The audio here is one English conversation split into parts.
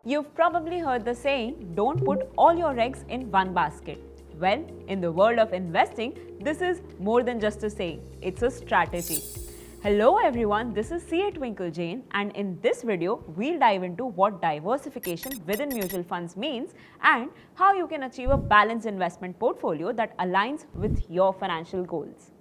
You've probably heard the saying, don't put all your eggs in one basket. Well, in the world of investing, this is more than just a saying, it's a strategy. Hello everyone, this is CA Twinkle Jain, and in this video, we'll dive into what diversification within mutual funds means and how you can achieve a balanced investment portfolio that aligns with your financial goals.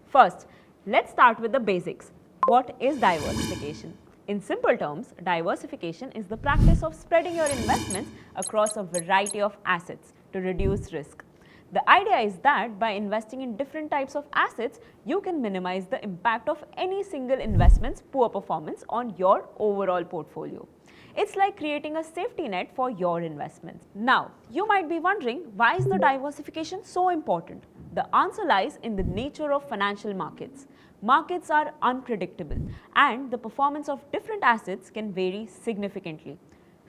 First, let's start with the basics. What is diversification? In simple terms, diversification is the practice of spreading your investments across a variety of assets to reduce risk. The idea is that by investing in different types of assets, you can minimize the impact of any single investment's poor performance on your overall portfolio. It's like creating a safety net for your investments. Now, you might be wondering, why is the diversification so important? The answer lies in the nature of financial markets. Markets are unpredictable and the performance of different assets can vary significantly.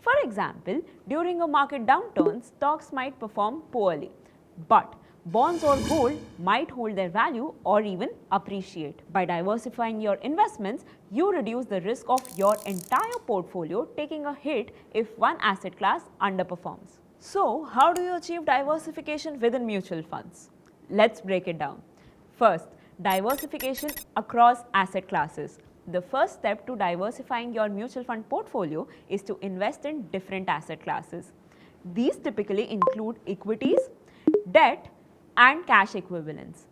For example, during a market downturn, stocks might perform poorly, but bonds or gold might hold their value or even appreciate. By diversifying your investments, you reduce the risk of your entire portfolio taking a hit if one asset class underperforms. So, how do you achieve diversification within mutual funds? Let's break it down. First, diversification across asset classes. The first step to diversifying your mutual fund portfolio is to invest in different asset classes. These typically include equities, debt, and cash equivalents.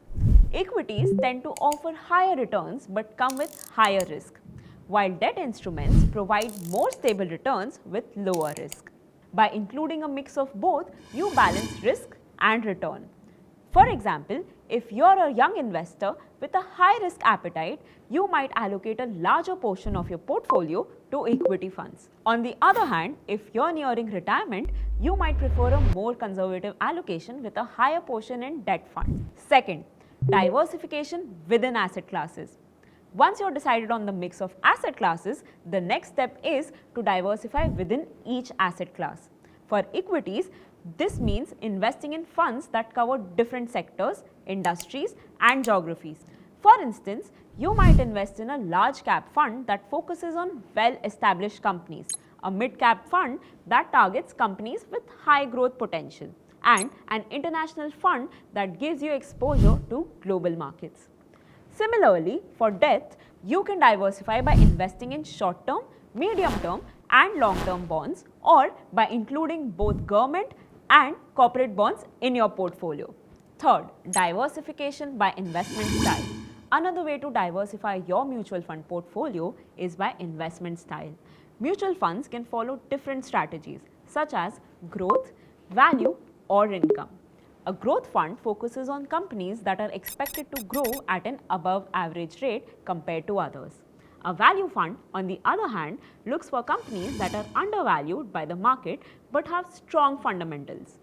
Equities tend to offer higher returns but come with higher risk, while debt instruments provide more stable returns with lower risk. By including a mix of both, you balance risk and return. For example, if you're a young investor with a high-risk appetite, you might allocate a larger portion of your portfolio to equity funds. On the other hand, if you're nearing retirement, you might prefer a more conservative allocation with a higher portion in debt funds. Second, diversification within asset classes. Once you're decided on the mix of asset classes, the next step is to diversify within each asset class. For equities, this means investing in funds that cover different sectors, industries, and geographies. For instance, you might invest in a large cap fund that focuses on well-established companies, a mid-cap fund that targets companies with high growth potential, and an international fund that gives you exposure to global markets. Similarly, for debt, you can diversify by investing in short-term, medium-term, and long-term bonds, or by including both government and corporate bonds in your portfolio. Third, diversification by investment style. Another way to diversify your mutual fund portfolio is by investment style. Mutual funds can follow different strategies such as growth, value, or income. A growth fund focuses on companies that are expected to grow at an above average rate compared to others. A value fund, on the other hand, looks for companies that are undervalued by the market but have strong fundamentals.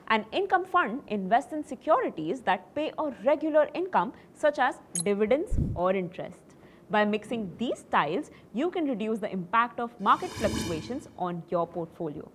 An income fund invests in securities that pay a regular income such as dividends or interest. By mixing these styles, you can reduce the impact of market fluctuations on your portfolio.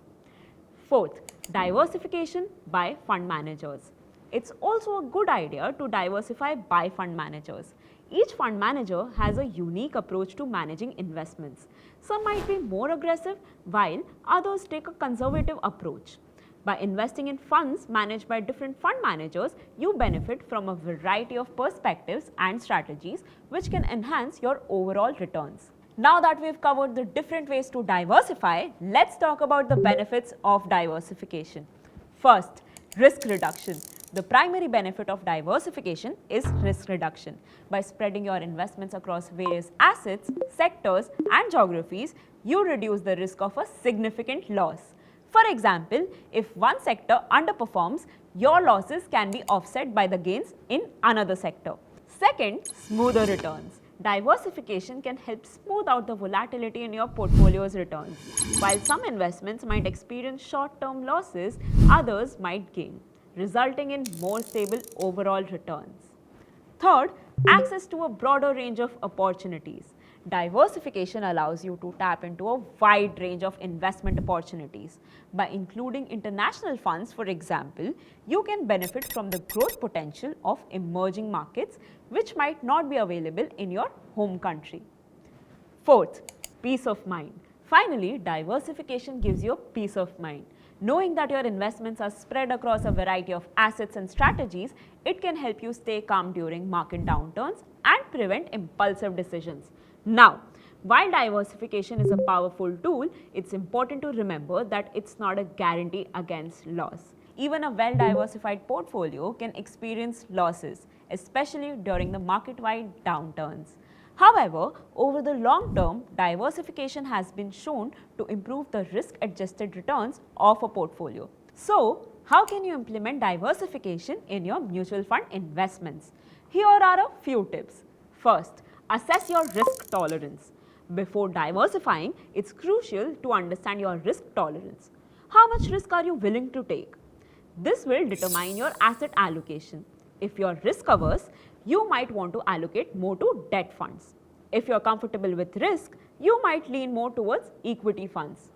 Fourth, diversification by fund managers. It's also a good idea to diversify by fund managers. Each fund manager has a unique approach to managing investments. Some might be more aggressive, while others take a conservative approach. By investing in funds managed by different fund managers, you benefit from a variety of perspectives and strategies which can enhance your overall returns. Now that we've covered the different ways to diversify, let's talk about the benefits of diversification. First, risk reduction. The primary benefit of diversification is risk reduction. By spreading your investments across various assets, sectors, and geographies, you reduce the risk of a significant loss. For example, if one sector underperforms, your losses can be offset by the gains in another sector. Second, smoother returns. Diversification can help smooth out the volatility in your portfolio's returns. While some investments might experience short-term losses, others might gain, resulting in more stable overall returns. Third, access to a broader range of opportunities. Diversification allows you to tap into a wide range of investment opportunities. By including international funds, for example, you can benefit from the growth potential of emerging markets which might not be available in your home country. Fourth, peace of mind. Finally, diversification gives you a peace of mind. Knowing that your investments are spread across a variety of assets and strategies, it can help you stay calm during market downturns and prevent impulsive decisions. Now, while diversification is a powerful tool, it's important to remember that it's not a guarantee against loss. Even a well-diversified portfolio can experience losses, especially during the market-wide downturns. However, over the long term, diversification has been shown to improve the risk-adjusted returns of a portfolio. So, how can you implement diversification in your mutual fund investments? Here are a few tips. First, assess your risk tolerance. Before diversifying, it's crucial to understand your risk tolerance. How much risk are you willing to take? This will determine your asset allocation. If you're risk averse, you might want to allocate more to debt funds. If you're comfortable with risk, you might lean more towards equity funds.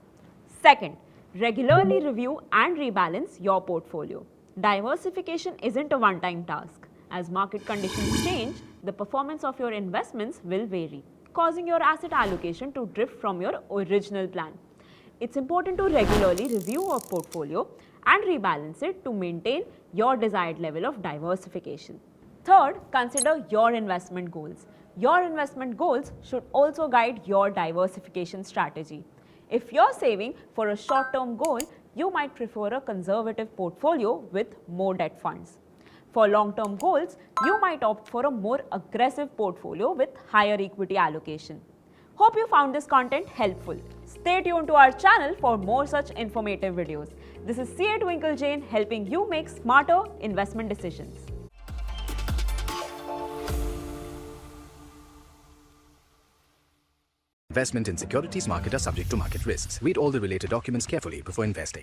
Second, regularly review and rebalance your portfolio. Diversification isn't a one-time task. As market conditions change, the performance of your investments will vary, causing your asset allocation to drift from your original plan. It's important to regularly review your portfolio and rebalance it to maintain your desired level of diversification. Third, consider your investment goals. Your investment goals should also guide your diversification strategy. If you're saving for a short-term goal, you might prefer a conservative portfolio with more debt funds. For long-term goals, you might opt for a more aggressive portfolio with higher equity allocation. Hope you found this content helpful. Stay tuned to our channel for more such informative videos. This is CA Twinkle Jain helping you make smarter investment decisions. Investment in securities market are subject to market risks. Read all the related documents carefully before investing.